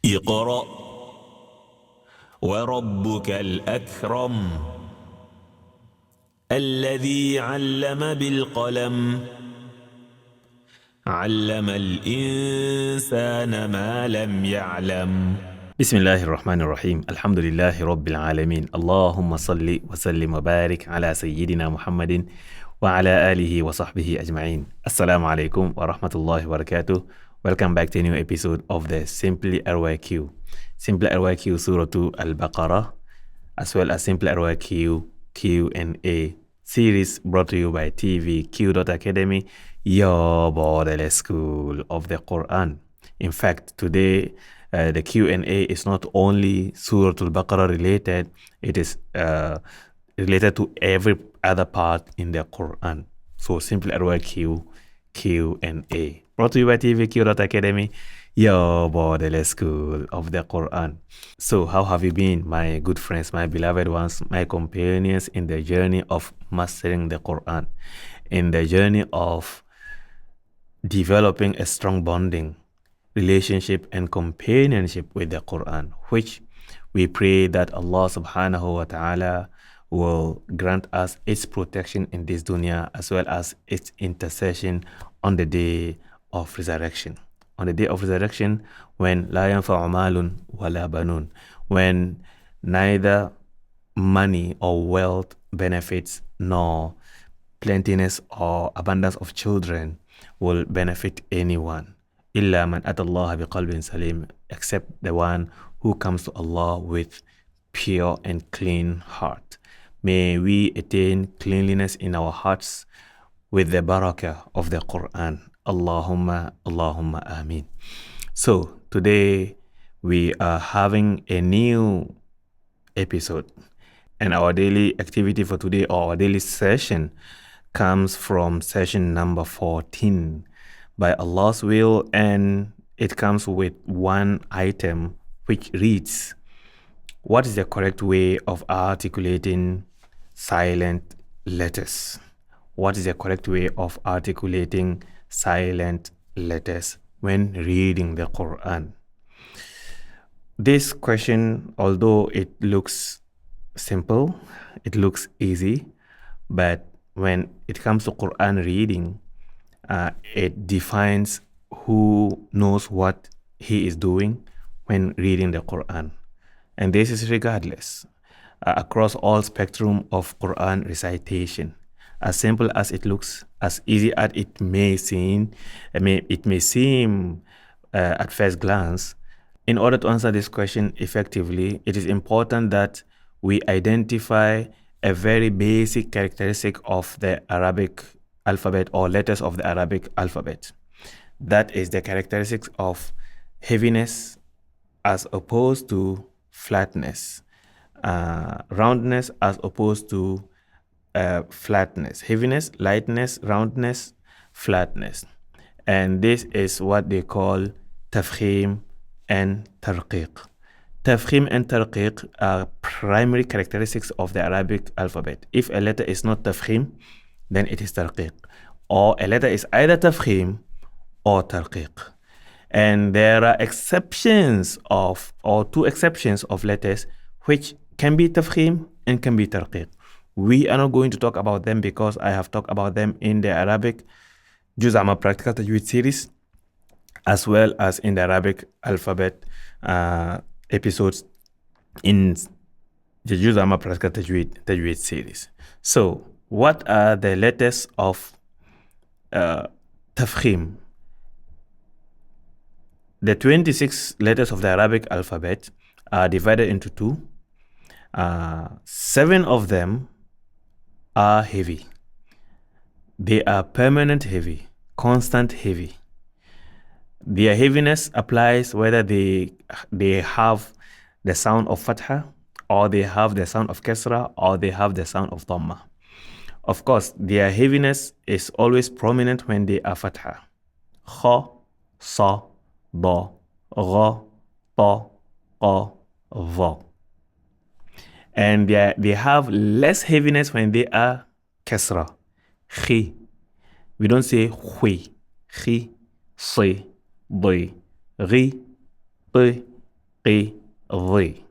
اقرأ وربك الأكرم الذي علم بالقلم علم الإنسان ما لم يعلم بسم الله الرحمن الرحيم الحمد لله رب العالمين اللهم صل وسلم وبارك على سيدنا محمد وعلى آله وصحبه أجمعين. Assalamu alaikum wa rahmatullahi wa barakatuh. Welcome back to a new episode of the SimplyRYQ. SimplyRYQ Surah 2 Al-Baqarah, as well as SimplyRYQ Q&A series brought to you by TVQ.Academy, your borderless school of the Qur'an. In fact, today the Q&A is not only Surah Al-Baqarah related, it is related to every other part in the Quran. So SimplyRYQ Q&A brought to you by TVQ.Academy, your borderless school of the Quran. So how have you been, my good friends, my beloved ones, my companions in the journey of mastering the Quran, in the journey of developing a strong bonding relationship and companionship with the Quran, which we pray that Allah subhanahu wa ta'ala will grant us its protection in this dunya as well as its intercession on the day of resurrection. On the day of resurrection, when la yanfa'u malun wala banun, when neither money or wealth benefits nor plentiness or abundance of children will benefit anyone. Illa man atallaha biqalbin salim, except the one who comes to Allah with pure and clean heart. May we attain cleanliness in our hearts with the barakah of the Quran. Allahumma ameen. So today we are having a new episode, and our daily activity for today, or our daily session, comes from session number 14 by Allah's will, and it comes with one item which reads: what is the correct way of articulating silent letters? What is the correct way of articulating silent letters when reading the Quran? This question, although it looks simple, it looks easy, but when it comes to Quran reading, it defines who knows what he is doing when reading the Quran. And this is regardless, across all spectrum of Quran recitation. As simple as it looks, as easy as it may seem, at first glance. In order to answer this question effectively, it is important that we identify a very basic characteristic of the Arabic alphabet, or letters of the Arabic alphabet. That is the characteristics of heaviness as opposed to flatness, roundness as opposed to flatness, heaviness, lightness, roundness, flatness. And this is what they call tafkhim and tarqiq. Tafkhim and tarqiq are primary characteristics of the Arabic alphabet. If a letter is not tafkhim, then it is tarqiq, or a letter is either tafkhim or tarqiq. And there are exceptions of, or two exceptions of letters which can be tafkhim and can be tarqiq. We are not going to talk about them because I have talked about them in the Arabic Amma Practical Tajwid series, as well as in the Arabic alphabet episodes in the Amma Practical Tajwid series. So, what are the letters of tafkhim? The 26 letters of the Arabic alphabet are divided into two. 7 of them are heavy. They are permanent heavy, constant heavy. Their heaviness applies whether they have the sound of fatha, or they have the sound of kasra, or they have the sound of dhamma. Of course, their heaviness is always prominent when they are fatha. Kha, sa, da, gha, ta, qa, va. And they have less heaviness when they are kasra. Khi. We don't say hui. Khi, si, di, ri, ti, qi, dhi.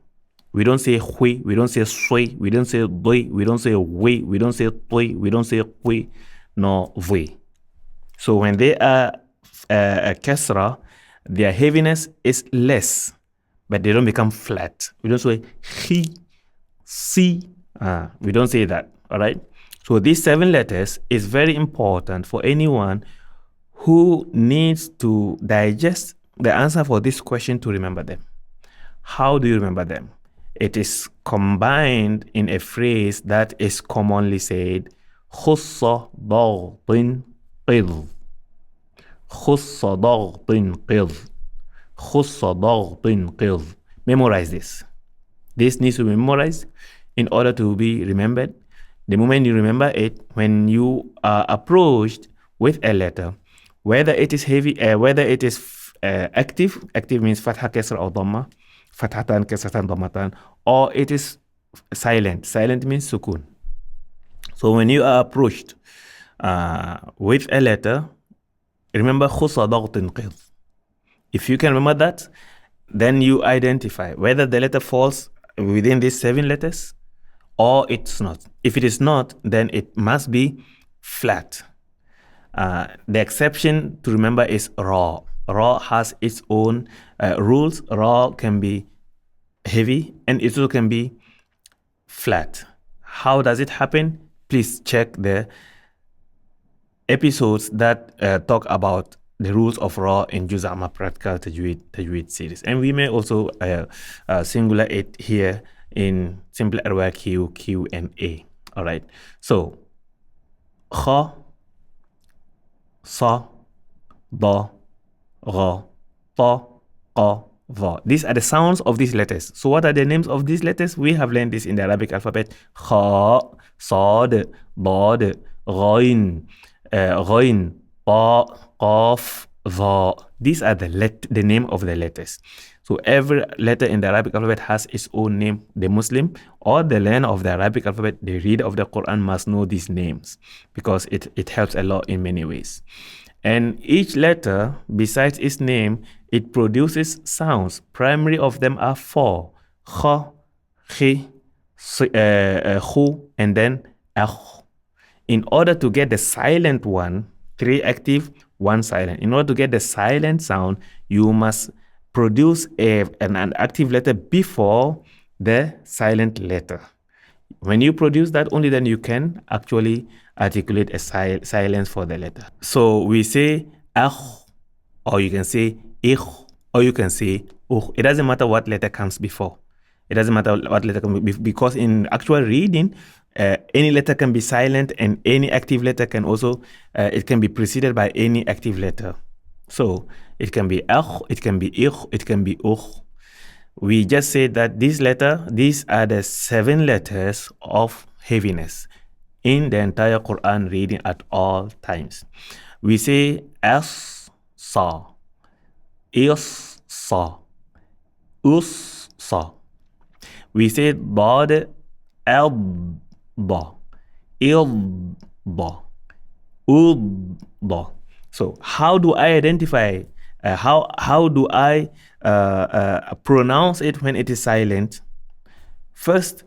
We don't say hui, we don't say sui, we don't say dhi, we don't say wi, we don't say tui, we don't say qi, no dhi. So when they are a kasra, their heaviness is less, but they don't become flat. We don't say he, si. We don't say that. All right. So these 7 letters is very important for anyone who needs to digest the answer for this question to remember them. How do you remember them? It is combined in a phrase that is commonly said, خص ضغط قض. خص ضغط قض. خص ضغط قض. Memorize this. This needs to be memorized in order to be remembered. The moment you remember it, when you are approached with a letter, whether it is heavy, whether it is active means fatha, kasra, or dhamma, fathatan, kasratan, dhammatan, or it is silent means sukun. So when you are approached with a letter, remember khusa dagtin qid. If you can remember that, then you identify whether the letter falls within these 7 letters or it's not. If it is not, then it must be flat. The exception to remember is ra. Ra has its own rules. Ra can be heavy and it also can be flat. How does it happen? Please check the episodes that talk about the rules of Ra in Juz Amma Practical Tajwid series. And we may also singular it here in SimplyRYQ Q&A. All right. So, kha, sa, da, gha, ta, qa, va. These are the sounds of these letters. So what are the names of these letters? We have learned this in the Arabic alphabet. Kha, sad, dad, ghain, ghain, ta, qaf, va. These are the name of the letters. So every letter in the Arabic alphabet has its own name. The Muslim or the learner of the Arabic alphabet, the reader of the Quran, must know these names because it helps a lot in many ways. And each letter, besides its name, it produces sounds. Primary of them are 4. Kha, khi, khu, and then akh. In order to get the silent one, 3 active, 1 silent. In order to get the silent sound, you must produce an active letter before the silent letter. When you produce that, only then you can actually articulate a silence for the letter. So we say akh, or you can say ich, or you can say ukh. It doesn't matter what letter comes before. It doesn't matter what letter comes before, because in actual reading, any letter can be silent and any active letter can also, it can be preceded by any active letter. So it can be akh, it can be ich, it can be ukh. We just said that these are the 7 letters of heaviness in the entire Quran reading at all times. We say as, sa, is, sa, us, sa. We say dad, ad, da, il, da, ud, da. So how do I identify? How do I pronounce it when it is silent? First,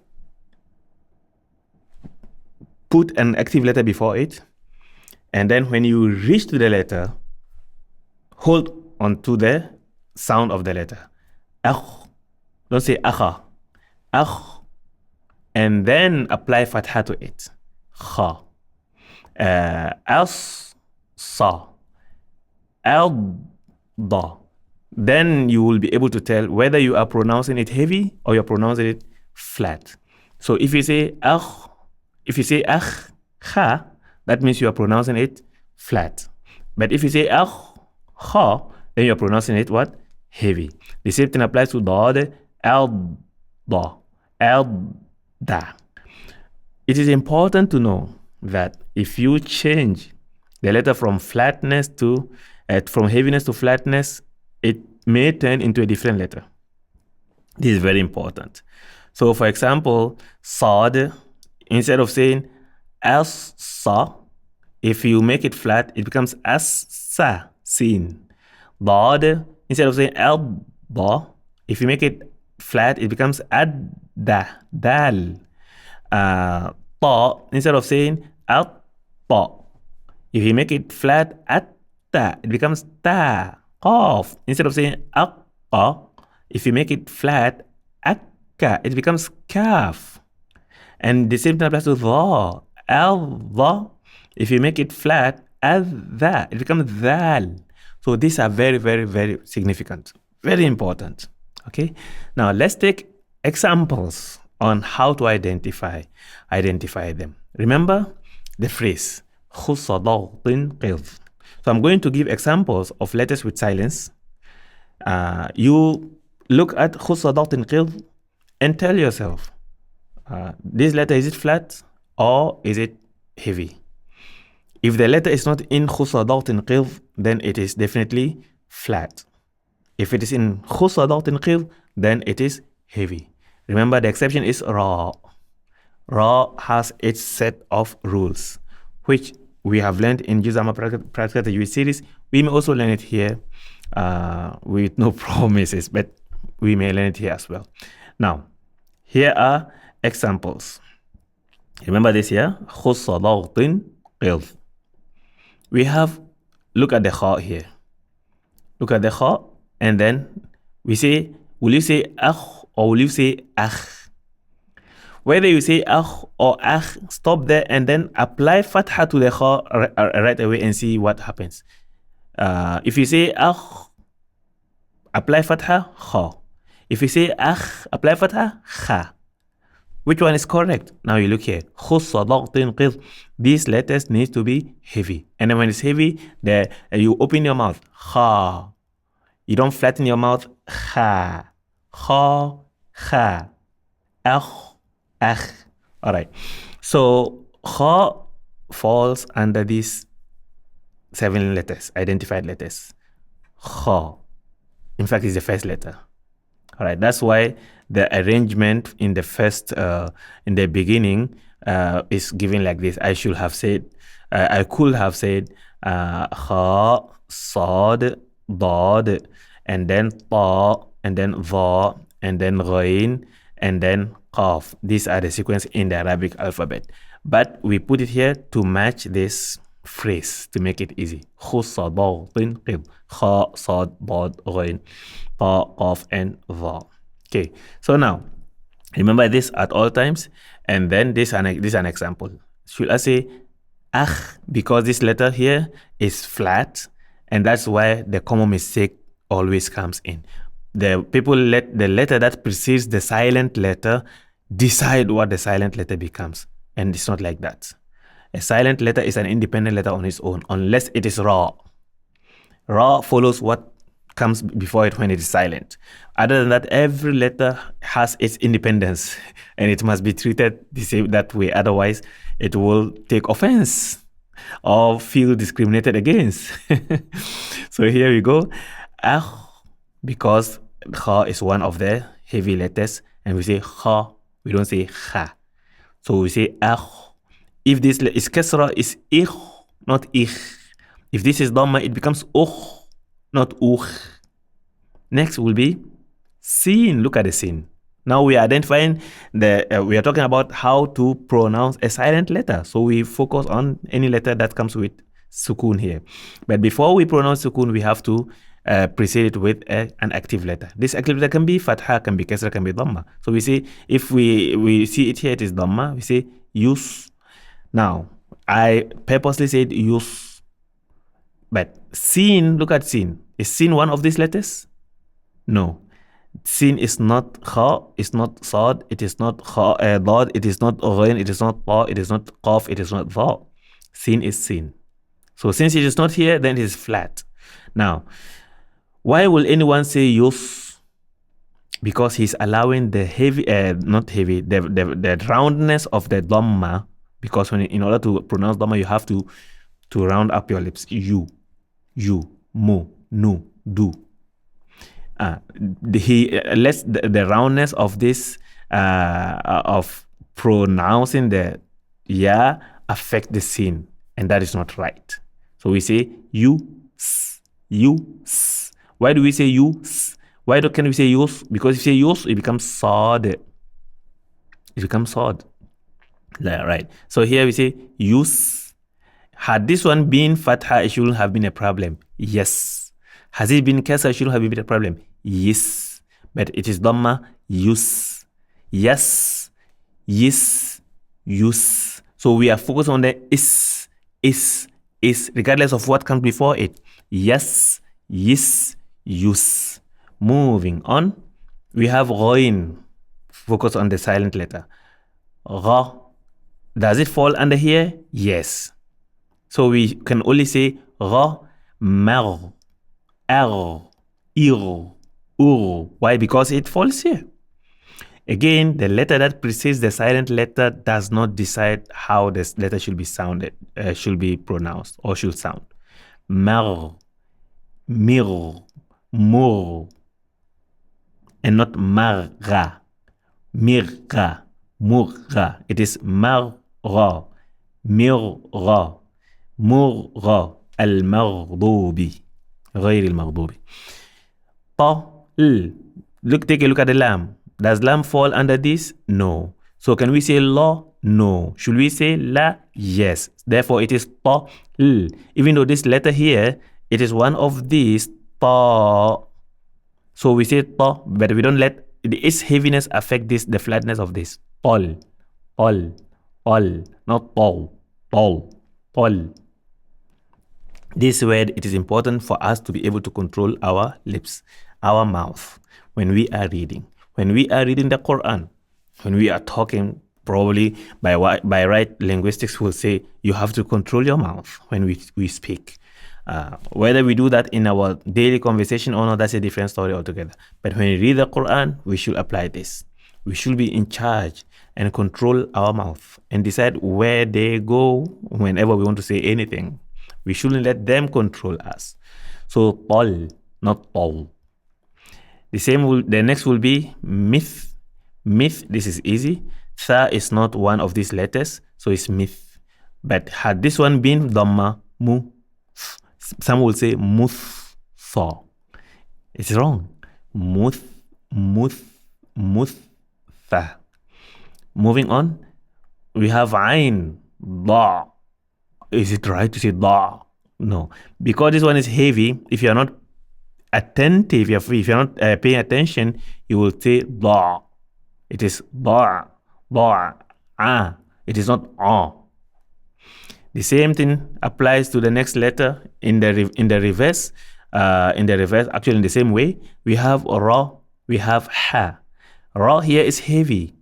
put an active letter before it, and then when you reach to the letter, hold on to the sound of the letter. Akh. Don't say akha. Akh. And then apply fatha to it. Kha. As, sa. Al, da. Then you will be able to tell whether you are pronouncing it heavy or you're pronouncing it flat. So if you say akh, kha, that means you are pronouncing it flat. But if you say akh, kha, then you're pronouncing it what? Heavy. The same thing applies to dad, al, da, al, da. It is important to know that if you change the letter from flatness to from heaviness to flatness, it may turn into a different letter. This is very important. So for example, sad, instead of saying as sa, if you make it flat, it becomes as sa, sin. Dad, instead of saying al, da, If you make it flat, it becomes adda, dal. Ta, instead of saying at-ta. If you make it flat, at-ta, it becomes ta. Qaf, instead of saying aqqa, if you make it flat, akka, it becomes kaf. And the same thing applies to dha. Al-dha, if you make it flat, al-dha, it becomes dhal. So these are very, very, very significant, very important. Okay, now let's take examples on how to identify them. Remember the phrase khussa dawtin qidh. So I'm going to give examples of letters with silence. You look at khussa dawtin qidh and tell yourself, this letter, is it flat or is it heavy? If the letter is not in khussa dawtin qidh, then it is definitely flat. If it is in khussa dawtin qidh, then it is heavy. Remember, the exception is ra. Ra has its set of rules, which we have learned in Juz Amma Practical Tajwid series. We may also learn it here with no promises, but we may learn it here as well. Now, here are examples. Remember this here, khussa dawtin qidh. We have, look at the kha here. Look at the kha, and then we say, will you say akh or will you say akh? Whether you say akh or akh, stop there and then apply fatha to the kha right away and see what happens. If you say akh, apply fatha, kha. If you say akh, apply fatha, kha. Which one is correct? Now you look here. Khussa dawtin qidh. These letters need to be heavy. And then when it's heavy, you open your mouth. Kha. You don't flatten your mouth. Kha. Kha. Kha. Akh. Akh. Alright. So kha falls under these 7 letters, identified letters. Kha. In fact, it's the first letter. All right, that's why the arrangement in the first, in the beginning, is given like this. I could have said, kha, sad, dad, and then ta, and then dha, and then ghain, and then qaf. These are the sequence in the Arabic alphabet. But we put it here to match this phrase, to make it easy. Khussa dawtin qidh. Kha, sad, dad, ghain, ta, qaf, and dha. Okay, so now remember this at all times, and then this is an example. Should I say akh, because this letter here is flat, and that's why the common mistake always comes in. The people let the letter that precedes the silent letter decide what the silent letter becomes, and it's not like that. A silent letter is an independent letter on its own, unless it is ra. Ra follows what comes before it when it is silent. Other than that, every letter has its independence, and it must be treated the same that way. Otherwise, it will take offense or feel discriminated against. So here we go. Akh, because kha is one of the heavy letters, and we say kha, we don't say kha. So we say akh. If this is kasra, is ich, not ich. If this is dhamma, it becomes ukh, not ukh. Next will be sin. Look at the sin. Now we are identifying we are talking about how to pronounce a silent letter. So we focus on any letter that comes with sukun here. But before we pronounce sukun, we have to precede it with an active letter. This active letter can be fatha, can be kasra, can be dhamma. So we say, if we see it here, it is dhamma. We say yus. Now, I purposely said yus. But sin, look at sin. Is sin one of these letters? No. Sin is not kha, it's not sad, it is not dad, it is not ghain, it is not ta, it is not qaf, it is not dha. Sin is sin. So since it is not here, then it is flat. Now, why will anyone say yus? Because he's allowing the heavy, the roundness of the dhamma. Because in order to pronounce dhamma, you have to round up your lips. You, mu, nu, du. He lets the roundness of this of pronouncing the ya affect the sin, and that is not right. So we say you, s. Why do we say you? S? Why can we say yus? Because if you say yus, it becomes sad. It becomes sad. Right. So here we say yus. Had this one been fatha, it shouldn't have been a problem. Yes. Has it been kasra, it shouldn't have been a problem. Yes. But it is dhamma, yus. Yes. Yes. Yus. So we are focused on the is, regardless of what comes before it. Yes. Yes. Yus. Moving on, we have ghain. Focus on the silent letter. Gha. Does it fall under here? Yes. So we can only say gha, mar, ar, ir, ur. Why? Because it falls here. Again, the letter that precedes the silent letter does not decide how this letter should be sounded, should be pronounced, or should sound. Mar, mir, mur, and not marra, mirra, murra. It is marra, mirra, murra, al-maghdubi, غير المغضوب. Take a look at the lam. Does lam fall under this? No. So can we say la? No. Should we say la? Yes. Therefore, it is ta. Even though this letter here, it is one of these ta. So we say ta, but we don't let its heaviness affect this, the flatness of this. Tol, not tol. This word, it is important for us to be able to control our lips, our mouth, when we are reading. When we are reading the Qur'an, when we are talking, probably by right linguistics will say you have to control your mouth when we speak. Whether we do that in our daily conversation or not, that's a different story altogether. But when we read the Quran, we should apply this. We should be in charge and control our mouth and decide where they go whenever we want to say anything. We shouldn't let them control us. So tol, not tol. The next will be myth. Myth, this is easy. Tha is not one of these letters, so it's myth. But had this one been dhamma, mu, some will say muth, tha. It's wrong. Muth, tha. Moving on, we have ain, da. Is it right to say da? No. Because this one is heavy, if you are not attentive, if you're not paying attention, you will say da. It is da, ah. It is not ah. The same thing applies to the next letter in the reverse. Actually in the same way, we have ra, we have ha. Ra here is heavy.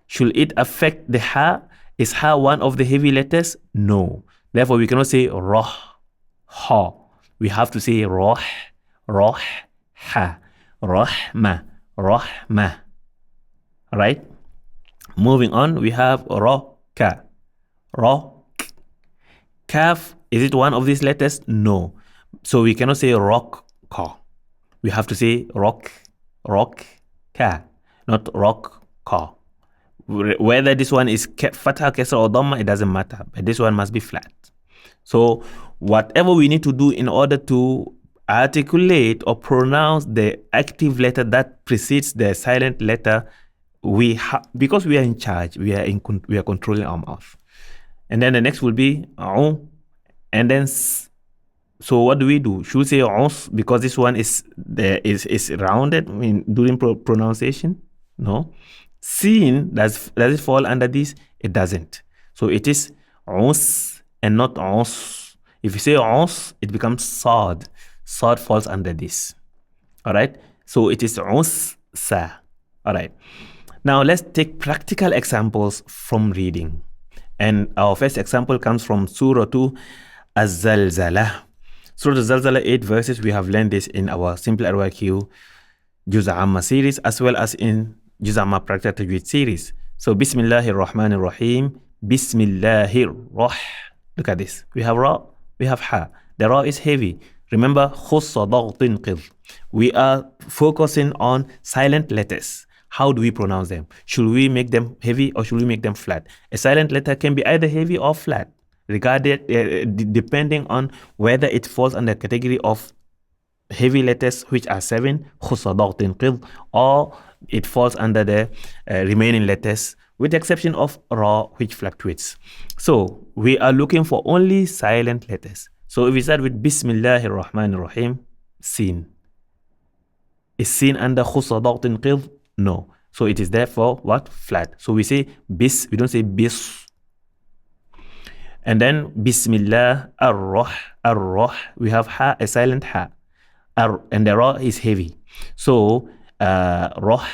Should it affect the ha? Is ha one of the heavy letters? No. Therefore, we cannot say rah, ha. We have to say roh, ha, rahma. Right? Moving on, we have ka. Kaf, is it one of these letters? No. So we cannot say rock, ka. We have to say rock, ka, not rock, ka. Whether this one is fatha, kasra, or dhamma, it doesn't matter. But this one must be flat. So whatever we need to do in order to articulate or pronounce the active letter that precedes the silent letter, because we are in charge, we are controlling our mouth. And then the next will be and then so what do we do? Should we say ons because this one is rounded during pronunciation? No. Sin, does it fall under this? It doesn't. So it is ons and not ons. If you say ons, it becomes sad. Sad falls under this. All right. So it is ons sa. All right. Now let's take practical examples from reading. And our first example comes from Surah 2, Az-Zalzalah. Surah Az-Zalzalah, 8 verses. We have learned this in our SimplyRYQ Amma series, as well as in Amma Practical Tajwid series. So Bismillahir-Rahmanir-Rahim. Bismillahir-Rah. Look at this. We have Ra, we have Ha. The Ra is heavy. Remember, Khussa Daghtin Qidh. We are focusing on silent letters. How do we pronounce them? Should we make them heavy or should we make them flat? A silent letter can be either heavy or flat, depending on whether it falls under the category of heavy letters, which are 7, khusa dagtin qidh, or it falls under the remaining letters, with the exception of ra, which fluctuates. So we are looking for only silent letters. So if we start with Bismillahir Rahmanir Rahim, sin. Is sin under khusa dagtin qidh? No. So it is therefore what? Flat. So we say bis, we don't say bis. And then Bismillah ar-Rah, we have ha, a silent ha. And the ra is heavy. So Rah.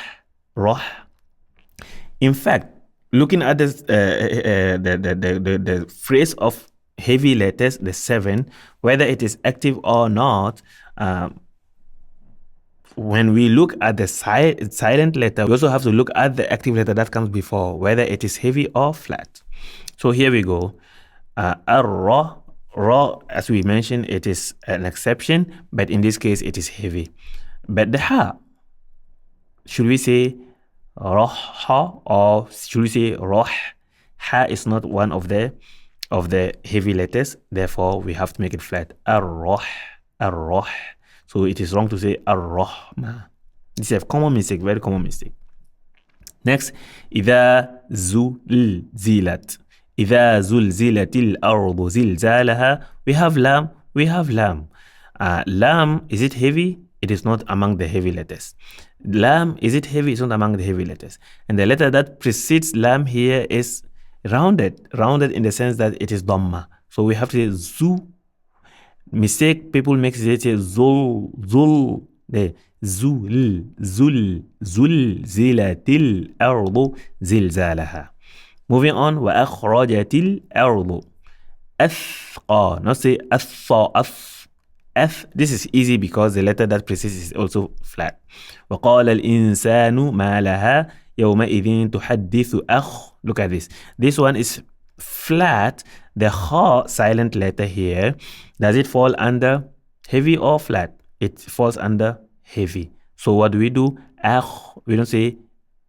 In fact, looking at this, the phrase of heavy letters, the 7, whether it is active or not, when we look at the silent letter, we also have to look at the active letter that comes before, whether it is heavy or flat. So here we go. Ra, as we mentioned, it is an exception, but in this case, it is heavy. But the ha, should we say Rah or should we say Rah? Ha is not one of the heavy letters, therefore we have to make it flat. Ar-Rah. So it is wrong to say Ar-Rahma. This is a common mistake, very common mistake. Next, إذا زلزلت. إذا زلزلت الأرض زلزالها. We have lam. Lam, is it heavy? It is not among the heavy letters. Lam, is it heavy? It's not among the heavy letters. And the letter that precedes lam here is rounded in the sense that it is dhamma. So we have to say zu. Mistake people make it say zul. Zul, zilatil ardu zilzalaha. Moving on, wa akhrajatil ardu athqa. Not say athqa. This is easy because the letter that precedes is also flat. وقال الإنسان ما لها يومئذ تحدث Look at this. This one is flat. The kha silent letter here, does it fall under heavy or flat? It falls under heavy. So what do? We don't say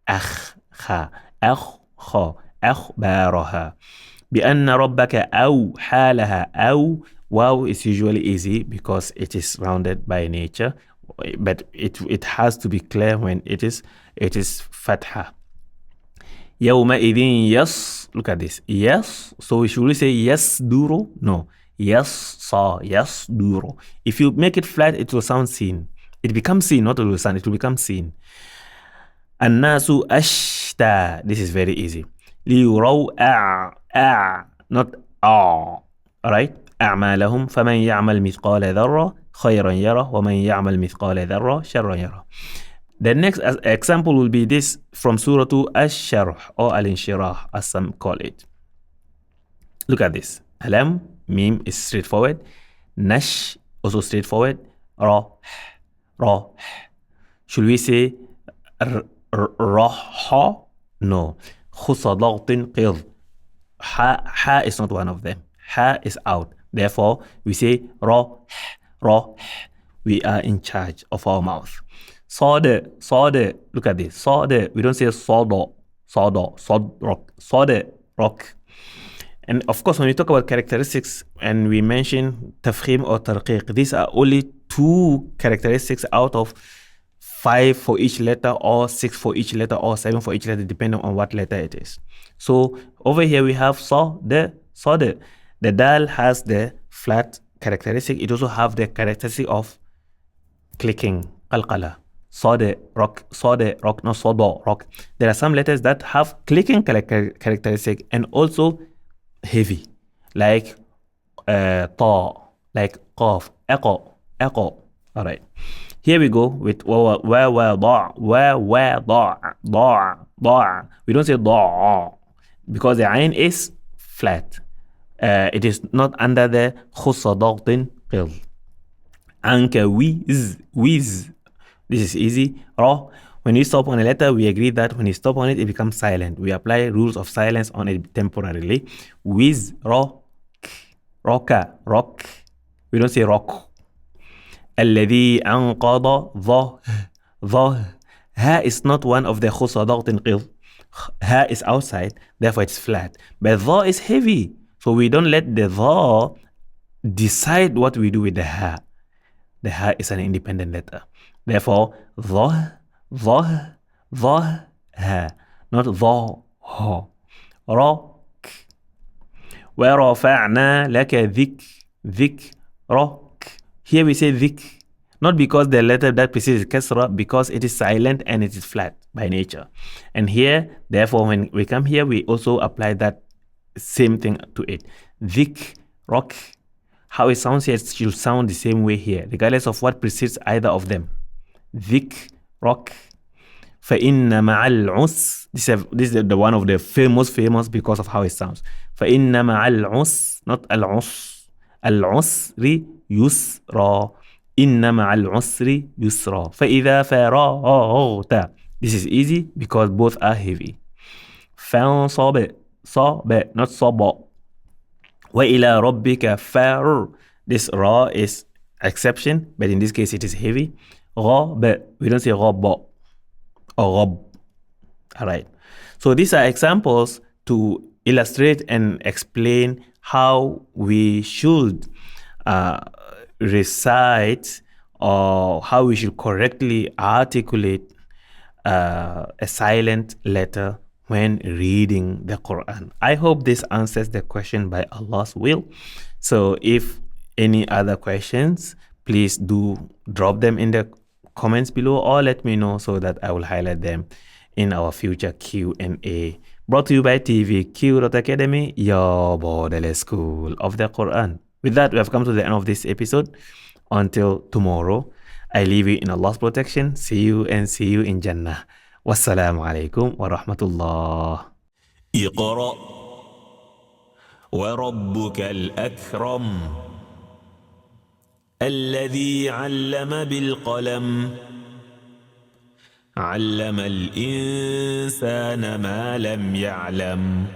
kha. Kha. أخبارها بأن ربك أوحى لها. Wow is usually easy because it is rounded by nature, but it has to be clear when it is fatha. يومئذ yes. Look at this. Yes. So should we say yes duro? No. Yes duro. If you make it flat, it will sound seen. It becomes seen, not it will sound. It will become seen. الناس أشتى. This is very easy. ليروا not alright. أعمالهم فمن يعمل مثقال ذرة خيرا يره ومن يعمل مثقال ذرة شرا يره. The next example will be this from Surah Al-Sharh or Al-Inshirah, as some call it. Look at this. Alam, mim is straightforward. Nash, also straightforward. Ra. Should we say Raha? No. Khusa dagtin qidh. Ha is not one of them. Ha is out. Therefore, we say Ra. We are in charge of our mouth. Sada. Look at this. Sada. We don't say Sada. Rock. And of course, when we talk about characteristics and we mention tafkhim or tarqiq, these are only 2 characteristics out of 5 for each letter, or 6 for each letter, or 7 for each letter, depending on what letter it is. So over here we have sada. The dal has the flat characteristic. It also have the characteristic of clicking, qalqala. Sada, rock, not sada, rock. There are some letters that have clicking characteristic and also heavy, like ta, like qaf, echo. All right. Here we go with wa. We don't say da because the ayn is flat. It is not under the khusa dagtin qidh. Anka wiz. This is easy. Ra. When you stop on a letter, we agree that when you stop on it, it becomes silent. We apply rules of silence on it temporarily. Wiz, rock. We don't say rock. الذي أنقض ظه. Ha is not one of the khusa dagtin qidh. Ha is outside, therefore it's flat. But dha is heavy, so we don't let the dha decide what we do with the ha. the ha is an independent letter. Therefore, ha, not ha. Rock. وَرَفَعْنَا لَكَ ذِكْرَكَ. Here we say ذِكْ, not because the letter that precedes kasra, because it is silent and it is flat by nature. And here, therefore, when we come here, we also apply that same thing to it. Rock. How it sounds here, it should sound the same way here, regardless of what precedes either of them. Rock. فَإِنَّ مَعَ الْعُسْرِ. This is the one of the famous because of how it sounds. فَإِنَّ مَعَ الْعُسْرِ, not al-'usr. Al-'usri yusra. إِنَّ مَعَ الْعُسْرِ يُسْرًا. فَإِذَا فَرَغْتَ. This is easy because both are heavy. فَانْصَبْ. Not صَبْ. وَإِلَى رَبِّكَ فَارْ. This ra is exception, but in this case it is heavy. غَبْ. We don't say غَبْ or غَبْ. Alright. So these are examples to illustrate and explain how we should recite or how we should correctly articulate a silent letter when reading the Quran. I hope this answers the question by Allah's will. So if any other questions, please do drop them in the comments below or let me know so that I will highlight them in our future Q&A. Brought to you by TVQ.Academy, your borderless school of the Quran. With that, we have come to the end of this episode. Until tomorrow, I leave you in Allah's protection. See you in Jannah. Wassalamu alaikum wa rahmatullah. اقرأ وربك الأكرم الذي علم بالقلم علم الإنسان ما لم يعلم